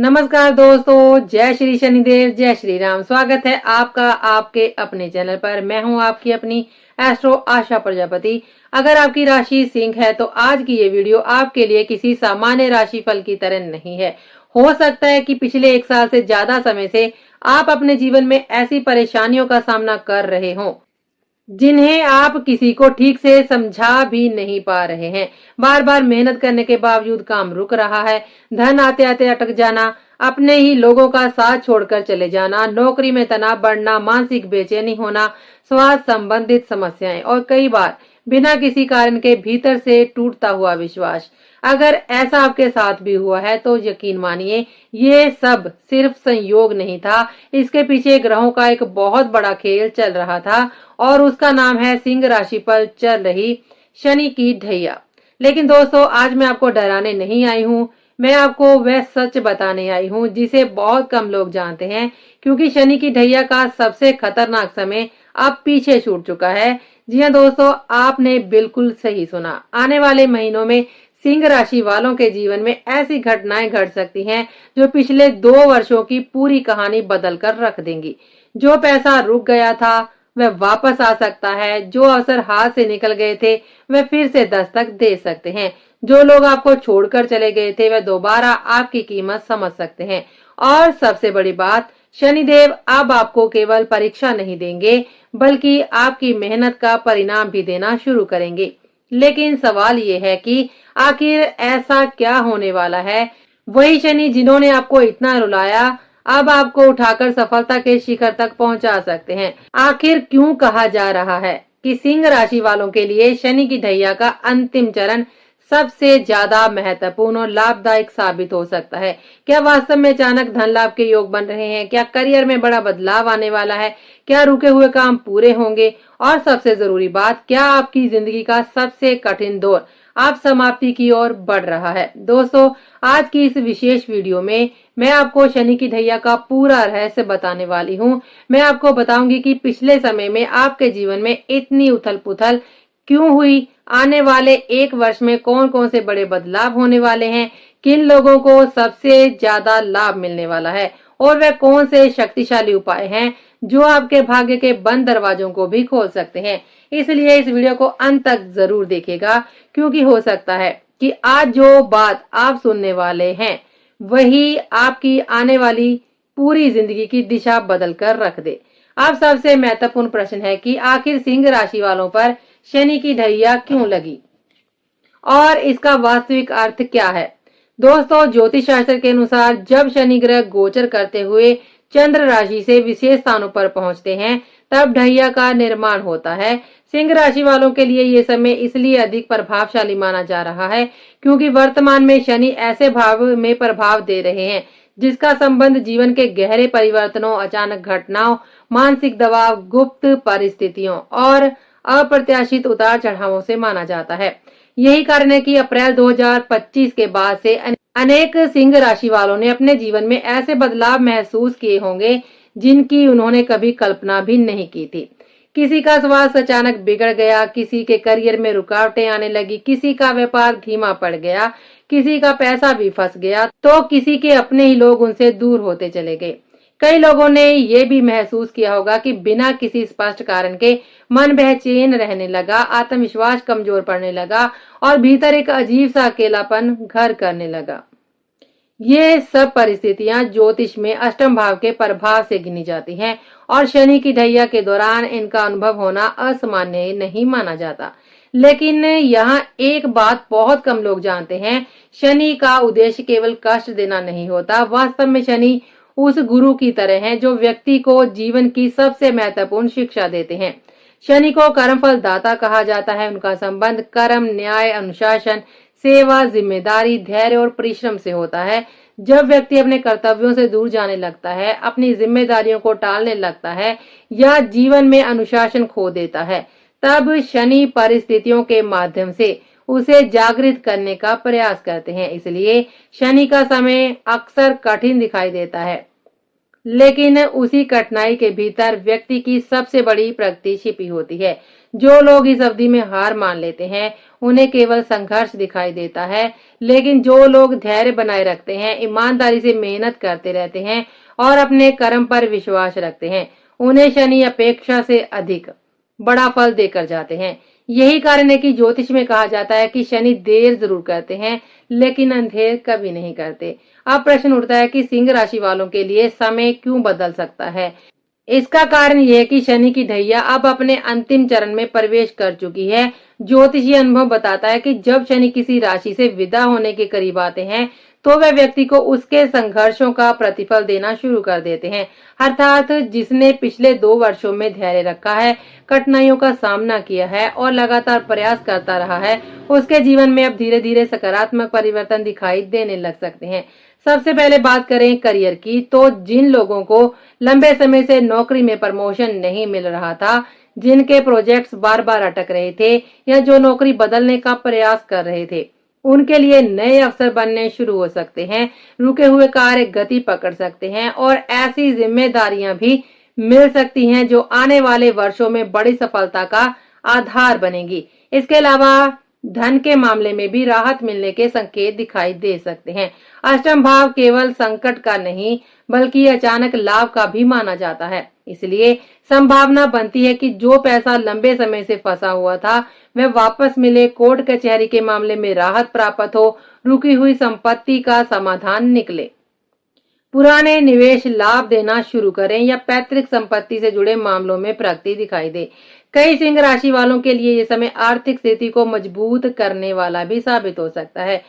नमस्कार दोस्तों, जय श्री शनिदेव, जय श्री राम। स्वागत है आपका आपके अपने चैनल पर। मैं हूं आपकी अपनी एस्ट्रो आशा प्रजापति। अगर आपकी राशि सिंह है तो आज की ये वीडियो आपके लिए किसी सामान्य राशि फल की तरह नहीं है। हो सकता है कि पिछले 1 साल से ज्यादा समय से आप अपने जीवन में ऐसी परेशानियों का सामना कर रहे हों जिन्हें आप किसी को ठीक से समझा भी नहीं पा रहे हैं। बार बार मेहनत करने के बावजूद काम रुक रहा है, धन आते आते अटक जाना, अपने ही लोगों का साथ छोड़कर चले जाना, नौकरी में तनाव बढ़ना, मानसिक बेचैनी होना, स्वास्थ्य संबंधित समस्याएं और कई बार बिना किसी कारण के भीतर से टूटता हुआ विश्वास। अगर ऐसा आपके साथ भी हुआ है तो यकीन मानिए ये सब सिर्फ संयोग नहीं था, इसके पीछे ग्रहों का एक बहुत बड़ा खेल चल रहा था और उसका नाम है सिंह राशि पर चल रही शनि की ढैया। लेकिन दोस्तों, आज मैं आपको डराने नहीं आई हूँ, मैं आपको वह सच बताने आई हूँ जिसे बहुत कम लोग जानते हैं, क्योंकि शनि की ढैया का सबसे खतरनाक समय अब पीछे छूट चुका है। जी हाँ दोस्तों, आपने बिल्कुल सही सुना। आने वाले महीनों में सिंह राशि वालों के जीवन में ऐसी घटनाएं घट सकती हैं जो पिछले 2 वर्षों की पूरी कहानी बदल कर रख देंगी। जो पैसा रुक गया था वह वापस आ सकता है, जो अवसर हाथ से निकल गए थे वह फिर से दस्तक दे सकते हैं, जो लोग आपको छोड़कर चले गए थे वह दोबारा आपकी कीमत समझ सकते हैं। और सबसे बड़ी बात, शनिदेव अब आपको केवल परीक्षा नहीं देंगे बल्कि आपकी मेहनत का परिणाम भी देना शुरू करेंगे। लेकिन सवाल ये है कि आखिर ऐसा क्या होने वाला है? वही शनि जिन्होंने आपको इतना रुलाया अब आपको उठाकर सफलता के शिखर तक पहुंचा सकते हैं। आखिर क्यों कहा जा रहा है कि सिंह राशि वालों के लिए शनि की ढैया का अंतिम चरण सबसे ज्यादा महत्वपूर्ण और लाभदायक साबित हो सकता है? क्या वास्तव में अचानक धन लाभ के योग बन रहे हैं? क्या करियर में बड़ा बदलाव आने वाला है? क्या रुके हुए काम पूरे होंगे? और सबसे जरूरी बात, क्या आपकी जिंदगी का सबसे कठिन दौर आप समाप्ति की ओर बढ़ रहा है? दोस्तों, आज की इस विशेष वीडियो में मैं आपको शनि की ढैया का पूरा रहस्य बताने वाली हूँ। मैं आपको बताऊंगी कि पिछले समय में आपके जीवन में इतनी उथल पुथल क्यों हुई, आने वाले 1 वर्ष में कौन कौन से बड़े बदलाव होने वाले हैं, किन लोगों को सबसे ज्यादा लाभ मिलने वाला है और वह कौन से शक्तिशाली उपाय हैं जो आपके भाग्य के बंद दरवाजों को भी खोल सकते हैं। इसलिए इस वीडियो को अंत तक जरूर देखिएगा, क्योंकि हो सकता है कि आज जो बात आप सुनने वाले हैं वही आपकी आने वाली पूरी जिंदगी की दिशा बदल कर रख दे। अब सबसे महत्वपूर्ण प्रश्न है कि आखिर सिंह राशि वालों पर शनि की ढैया क्यों लगी और इसका वास्तविक अर्थ क्या है? दोस्तों, ज्योतिष शास्त्र के अनुसार जब शनि ग्रह गोचर करते हुए चंद्र राशि से विशेष स्थानों पर पहुंचते हैं तब ढैया का निर्माण होता है। सिंह राशि वालों के लिए ये समय इसलिए अधिक प्रभावशाली माना जा रहा है क्योंकि वर्तमान में शनि ऐसे भाव में प्रभाव दे रहे हैं जिसका संबंध जीवन के गहरे परिवर्तनों, अचानक घटनाओं, मानसिक दबाव, गुप्त परिस्थितियों और अप्रत्याशित उतार चढ़ावों से माना जाता है। यही कारण है कि अप्रैल 2025 के बाद से अनेक सिंह राशि वालों ने अपने जीवन में ऐसे बदलाव महसूस किए होंगे जिनकी उन्होंने कभी कल्पना भी नहीं की थी। किसी का स्वास्थ्य अचानक बिगड़ गया, किसी के करियर में रुकावटें आने लगी, किसी का व्यापार धीमा पड़ गया, किसी का पैसा भी फंस गया, तो किसी के अपने ही लोग उनसे दूर होते चले गए। कई लोगों ने ये भी महसूस किया होगा कि बिना किसी स्पष्ट कारण के मन बेचैन रहने लगा, आत्मविश्वास कमजोर पड़ने लगा और भीतर एक अजीब सा अकेलापन घर करने लगा। ये सब परिस्थितियां ज्योतिष में अष्टम भाव के प्रभाव से गिनी जाती हैं और शनि की ढैया के दौरान इनका अनुभव होना असामान्य नहीं माना जाता। लेकिन यहाँ एक बात बहुत कम लोग जानते हैं, शनि का उद्देश्य केवल कष्ट देना नहीं होता। वास्तव में शनि उस गुरु की तरह हैं जो व्यक्ति को जीवन की सबसे महत्वपूर्ण शिक्षा देते हैं। शनि को कर्मफल दाता कहा जाता है। उनका संबंध कर्म, न्याय, अनुशासन, सेवा, जिम्मेदारी, धैर्य और परिश्रम से होता है। जब व्यक्ति अपने कर्तव्यों से दूर जाने लगता है, अपनी जिम्मेदारियों को टालने लगता है या जीवन में अनुशासन खो देता है, तब शनि परिस्थितियों के माध्यम से उसे जागृत करने का प्रयास करते हैं। इसलिए शनि का समय अक्सर कठिन दिखाई देता है, लेकिन उसी कठिनाई के भीतर व्यक्ति की सबसे बड़ी प्रगति छिपी होती है। जो लोग इस अवधि में हार मान लेते हैं उन्हें केवल संघर्ष दिखाई देता है, लेकिन जो लोग धैर्य बनाए रखते हैं, ईमानदारी से मेहनत करते रहते हैं और अपने कर्म पर विश्वास रखते हैं, उन्हें शनि अपेक्षा से अधिक बड़ा फल देकर जाते हैं। यही कारण है कि ज्योतिष में कहा जाता है कि शनि देर जरूर करते हैं लेकिन अंधेर कभी नहीं करते। अब प्रश्न उठता है कि सिंह राशि वालों के लिए समय क्यों बदल सकता है। इसका कारण यह है कि शनि की ढैया अब अपने अंतिम चरण में प्रवेश कर चुकी है। ज्योतिषीय अनुभव बताता है कि जब शनि किसी राशि से विदा होने के करीब आते हैं तो वह व्यक्ति को उसके संघर्षों का प्रतिफल देना शुरू कर देते हैं। अर्थात जिसने पिछले 2 वर्षों में धैर्य रखा है, कठिनाइयों का सामना किया है और लगातार प्रयास करता रहा है, उसके जीवन में अब धीरे धीरे सकारात्मक परिवर्तन दिखाई देने लग सकते हैं। सबसे पहले बात करें करियर की, तो जिन लोगों को लंबे समय से नौकरी में प्रमोशन नहीं मिल रहा था, जिनके प्रोजेक्ट्स बार बार अटक रहे थे या जो नौकरी बदलने का प्रयास कर रहे थे, उनके लिए नए अवसर बनने शुरू हो सकते हैं। रुके हुए कार्य गति पकड़ सकते हैं और ऐसी जिम्मेदारियां भी मिल सकती हैं जो आने वाले वर्षों में बड़ी सफलता का आधार बनेगी। इसके अलावा धन के मामले में भी राहत मिलने के संकेत दिखाई दे सकते हैं। अष्टम भाव केवल संकट का नहीं बल्कि अचानक लाभ का भी माना जाता है, इसलिए संभावना बनती है कि जो पैसा लंबे समय से फंसा हुआ था वह वापस मिले, कोर्ट कचहरी के मामले में राहत प्राप्त हो, रुकी हुई संपत्ति का समाधान निकले, पुराने निवेश लाभ देना शुरू करें या पैतृक संपत्ति से जुड़े मामलों में प्रगति दिखाई दे। कई सिंह राशि वालों के लिए ये समय आर्थिक स्थिति को मजबूत करने वाला भी साबित हो सकता है।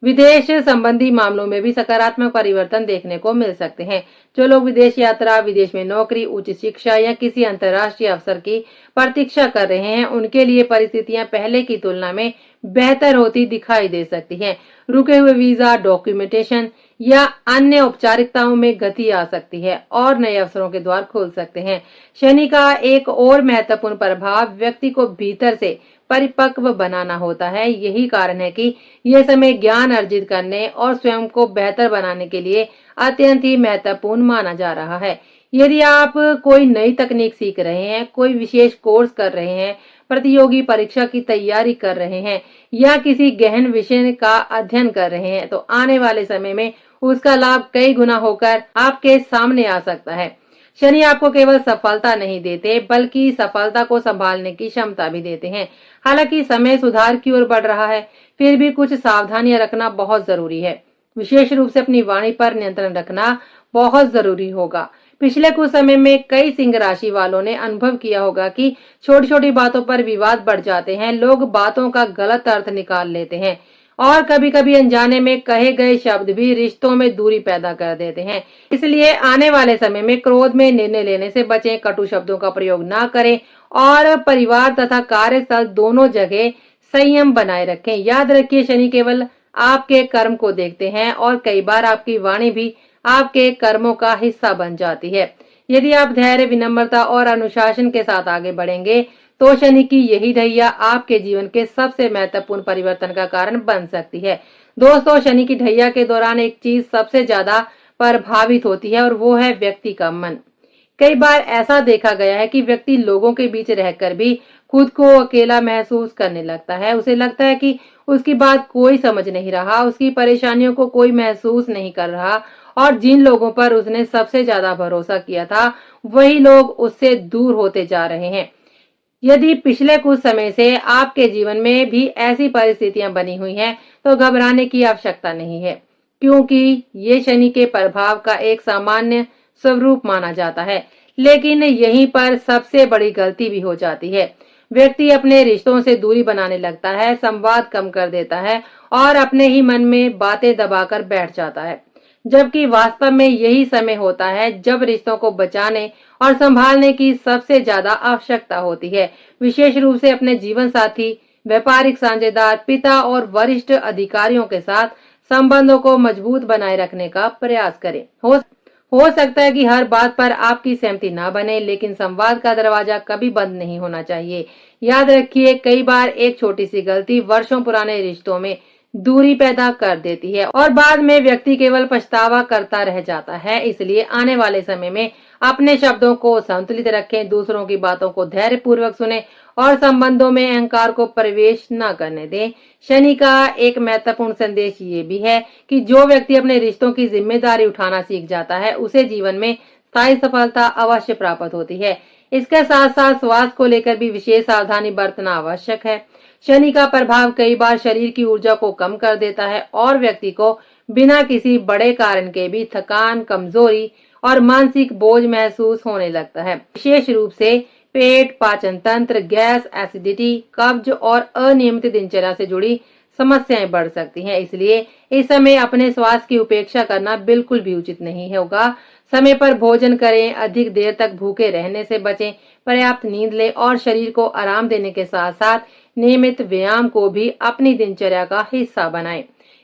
विदेश संबंधी मामलों में भी सकारात्मक परिवर्तन देखने को मिल सकते हैं। जो लोग विदेश यात्रा, विदेश में नौकरी, उच्च शिक्षा या किसी अंतर्राष्ट्रीय अवसर की प्रतीक्षा कर रहे हैं, उनके लिए परिस्थितियां पहले की तुलना में बेहतर होती दिखाई दे सकती हैं। रुके हुए वीजा, डॉक्यूमेंटेशन या अन्य औपचारिकताओं में गति आ सकती है और नए अवसरों के द्वार खोल सकते हैं। शनि का एक और महत्वपूर्ण प्रभाव व्यक्ति को भीतर से परिपक्व बनाना होता है। यही कारण है कि यह समय ज्ञान अर्जित करने और स्वयं को बेहतर बनाने के लिए अत्यंत ही महत्वपूर्ण माना जा रहा है। यदि आप कोई नई तकनीक सीख रहे हैं, कोई विशेष कोर्स कर रहे हैं, प्रतियोगी परीक्षा की तैयारी कर रहे हैं या किसी गहन विषय का अध्ययन कर रहे हैं, तो आने वाले समय में उसका लाभ कई गुना होकर आपके सामने आ सकता है। शनि आपको केवल सफलता नहीं देते बल्कि सफलता को संभालने की क्षमता भी देते हैं। हालांकि समय सुधार की ओर बढ़ रहा है, फिर भी कुछ सावधानियां रखना बहुत जरूरी है। विशेष रूप से अपनी वाणी पर नियंत्रण रखना बहुत जरूरी होगा। पिछले कुछ समय में कई सिंह राशि वालों ने अनुभव किया होगा कि छोटी छोटी बातों पर विवाद बढ़ जाते हैं, लोग बातों का गलत अर्थ निकाल लेते हैं और कभी कभी अनजाने में कहे गए शब्द भी रिश्तों में दूरी पैदा कर देते हैं। इसलिए आने वाले समय में क्रोध में निर्णय लेने से बचें, कटु शब्दों का प्रयोग ना करें और परिवार तथा कार्यस्थल दोनों जगह संयम बनाए रखें। याद रखिए, शनि केवल आपके कर्म को देखते हैं और कई बार आपकी वाणी भी आपके कर्मों का हिस्सा बन जाती है। यदि आप धैर्य, विनम्रता और अनुशासन के साथ आगे बढ़ेंगे तो शनि की यही ढैया आपके जीवन के सबसे महत्वपूर्ण परिवर्तन का कारण बन सकती है। दोस्तों, शनि की ढैया के दौरान एक चीज सबसे ज्यादा प्रभावित होती है और वो है व्यक्ति का मन। कई बार ऐसा देखा गया है कि व्यक्ति लोगों के बीच रहकर भी खुद को अकेला महसूस करने लगता है। उसे लगता है कि उसकी बात कोई समझ नहीं रहा, उसकी परेशानियों को कोई महसूस नहीं कर रहा और जिन लोगों पर उसने सबसे ज्यादा भरोसा किया था वही लोग उससे दूर होते जा रहे हैं। यदि पिछले कुछ समय से आपके जीवन में भी ऐसी परिस्थितियां बनी हुई हैं तो घबराने की आवश्यकता नहीं है, क्योंकि ये शनि के प्रभाव का एक सामान्य स्वरूप माना जाता है। लेकिन यहीं पर सबसे बड़ी गलती भी हो जाती है। व्यक्ति अपने रिश्तों से दूरी बनाने लगता है, संवाद कम कर देता है और अपने ही मन में बातें दबाकर बैठ जाता है, जबकि वास्तव में यही समय होता है जब रिश्तों को बचाने और संभालने की सबसे ज्यादा आवश्यकता होती है। विशेष रूप से अपने जीवन साथी, व्यापारिक साझेदार, पिता और वरिष्ठ अधिकारियों के साथ संबंधों को मजबूत बनाए रखने का प्रयास करें। हो सकता है कि हर बात पर आपकी सहमति ना बने, लेकिन संवाद का दरवाजा कभी बंद नहीं होना चाहिए। याद रखिए, कई बार एक छोटी सी गलती वर्षों पुराने रिश्तों में दूरी पैदा कर देती है और बाद में व्यक्ति केवल पछतावा करता रह जाता है। इसलिए आने वाले समय में अपने शब्दों को संतुलित रखें, दूसरों की बातों को धैर्यपूर्वक सुने और संबंधों में अहंकार को प्रवेश न करने दें। शनि का एक महत्वपूर्ण संदेश ये भी है कि जो व्यक्ति अपने रिश्तों की जिम्मेदारी उठाना सीख जाता है, उसे जीवन में स्थायी सफलता अवश्य प्राप्त होती है। इसके साथ साथ स्वास्थ्य को लेकर भी विशेष सावधानी बरतना आवश्यक है। शनि का प्रभाव कई बार शरीर की ऊर्जा को कम कर देता है और व्यक्ति को बिना किसी बड़े कारण के भी थकान, कमजोरी और मानसिक बोझ महसूस होने लगता है। विशेष रूप से पेट, पाचन तंत्र, गैस, एसिडिटी, कब्ज और अनियमित दिनचर्या से जुड़ी समस्याएं बढ़ सकती हैं। इसलिए इस समय अपने स्वास्थ्य की उपेक्षा करना बिल्कुल भी उचित नहीं होगा। समय पर भोजन करें, अधिक देर तक भूखे रहने से बचें, पर्याप्त नींद लें और शरीर को आराम देने के साथ साथ नियमित व्यायाम को भी अपनी दिनचर्या का हिस्सा बनाएं।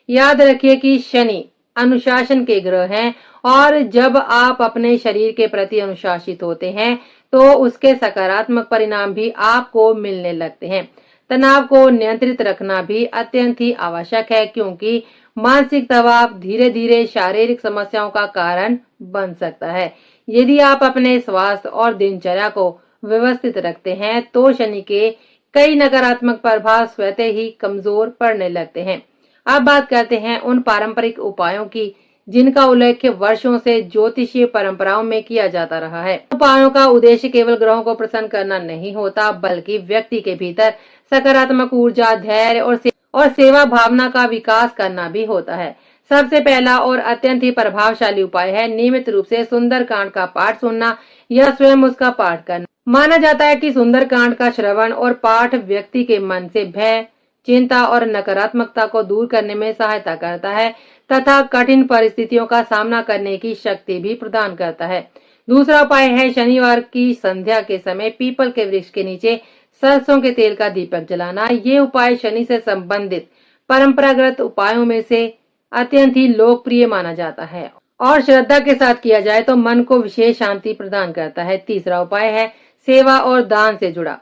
याद रखिए कि शनि अनुशासन के ग्रह हैं और जब आप अपने शरीर के प्रति अनुशासित होते हैं तो उसके सकारात्मक परिणाम भी आपको मिलने लगते हैं। तनाव को नियंत्रित रखना भी अत्यंत ही आवश्यक है, क्योंकि मानसिक दबाव धीरे धीरे शारीरिक समस्याओं का कारण बन सकता है। यदि आप अपने स्वास्थ्य और दिनचर्या को व्यवस्थित रखते हैं तो शनि के कई नकारात्मक प्रभाव स्वतः ही कमजोर पड़ने लगते हैं। अब बात करते हैं उन पारंपरिक उपायों की जिनका उल्लेख वर्षों से ज्योतिषीय परंपराओं में किया जाता रहा है। उपायों का उद्देश्य केवल ग्रहों को प्रसन्न करना नहीं होता, बल्कि व्यक्ति के भीतर सकारात्मक ऊर्जा, धैर्य और सेवा भावना का विकास करना भी होता है। सबसे पहला और अत्यंत ही प्रभावशाली उपाय है नियमित रूप से सुंदरकांड का पाठ सुनना या स्वयं उसका पाठ करना। माना जाता है कि सुंदरकांड का श्रवण और पाठ व्यक्ति के मन से भय, चिंता और नकारात्मकता को दूर करने में सहायता करता है तथा कठिन परिस्थितियों का सामना करने की शक्ति भी प्रदान करता है। दूसरा उपाय है शनिवार की संध्या के समय पीपल के वृक्ष के नीचे सरसों के तेल का दीपक जलाना। ये उपाय शनि से संबंधित परंपरागत उपायों में से अत्यंत ही लोकप्रिय माना जाता है और श्रद्धा के साथ किया जाए तो मन को विशेष शांति प्रदान करता है। तीसरा उपाय है सेवा और दान से जुड़ा।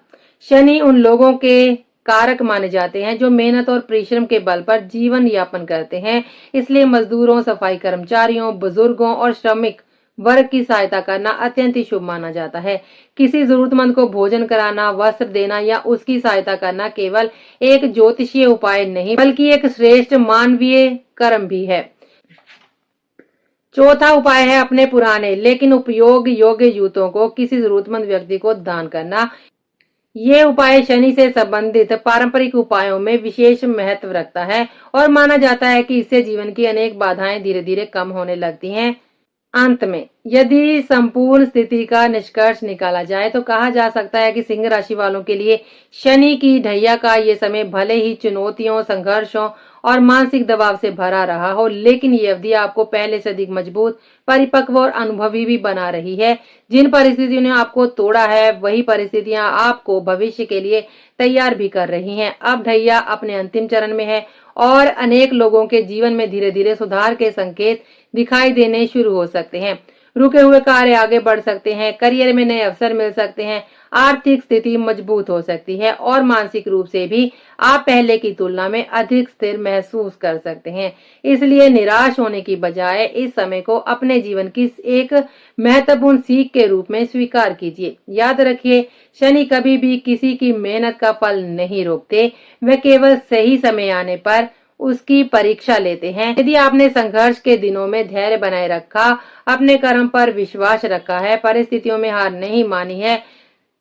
शनि उन लोगों के कारक माने जाते हैं जो मेहनत और परिश्रम के बल पर जीवन यापन करते हैं। इसलिए मजदूरों, सफाई कर्मचारियों, बुजुर्गों और श्रमिक वर्ग की सहायता करना अत्यंत ही शुभ माना जाता है। किसी जरूरतमंद को भोजन कराना, वस्त्र देना या उसकी सहायता करना केवल एक ज्योतिषीय उपाय नहीं बल्कि एक श्रेष्ठ मानवीय कर्म भी है। चौथा उपाय है अपने पुराने लेकिन उपयोग योग्य जूतों को किसी जरूरतमंद व्यक्ति को दान करना। ये उपाय शनि से संबंधित पारंपरिक उपायों में विशेष महत्व रखता है और माना जाता है कि इससे जीवन की अनेक बाधाएं धीरे धीरे कम होने लगती हैं। अंत में यदि संपूर्ण स्थिति का निष्कर्ष निकाला जाए तो कहा जा सकता है कि सिंह राशि वालों के लिए शनि की ढैया का ये समय भले ही चुनौतियों, संघर्षों और मानसिक दबाव से भरा रहा हो, लेकिन ये अवधि आपको पहले से अधिक मजबूत, परिपक्व और अनुभवी भी बना रही है। जिन परिस्थितियों ने आपको तोड़ा है वही परिस्थितियां आपको भविष्य के लिए तैयार भी कर रही हैं। अब ढैया अपने अंतिम चरण में है और अनेक लोगों के जीवन में धीरे धीरे सुधार के संकेत दिखाई देने शुरू हो सकते हैं। रुके हुए कार्य आगे बढ़ सकते हैं, करियर में नए अवसर मिल सकते हैं, आर्थिक स्थिति मजबूत हो सकती है और मानसिक रूप से भी आप पहले की तुलना में अधिक स्थिर महसूस कर सकते हैं। इसलिए निराश होने की बजाय इस समय को अपने जीवन की एक महत्वपूर्ण सीख के रूप में स्वीकार कीजिए। याद रखिए, शनि कभी भी किसी की मेहनत का फल नहीं रोकते, वे केवल सही समय आने पर उसकी परीक्षा लेते हैं। यदि आपने संघर्ष के दिनों में धैर्य बनाए रखा, अपने कर्म पर विश्वास रखा है, परिस्थितियों में हार नहीं मानी है,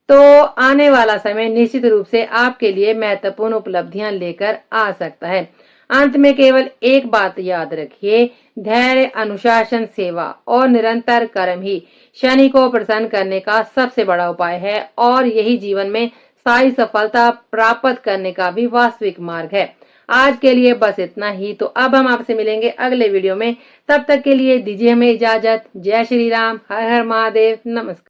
तो आने वाला समय निश्चित रूप से आपके लिए महत्वपूर्ण उपलब्धियां लेकर आ सकता है। अंत में केवल एक बात याद रखिए, धैर्य, अनुशासन, सेवा और निरंतर कर्म ही शनि को प्रसन्न करने का सबसे बड़ा उपाय है और यही जीवन में स्थायी सफलता प्राप्त करने का भी वास्तविक मार्ग है। आज के लिए बस इतना ही। तो अब हम आपसे मिलेंगे अगले वीडियो में। तब तक के लिए दीजिए हमें इजाजत। जय श्री राम, हर हर महादेव, नमस्कार।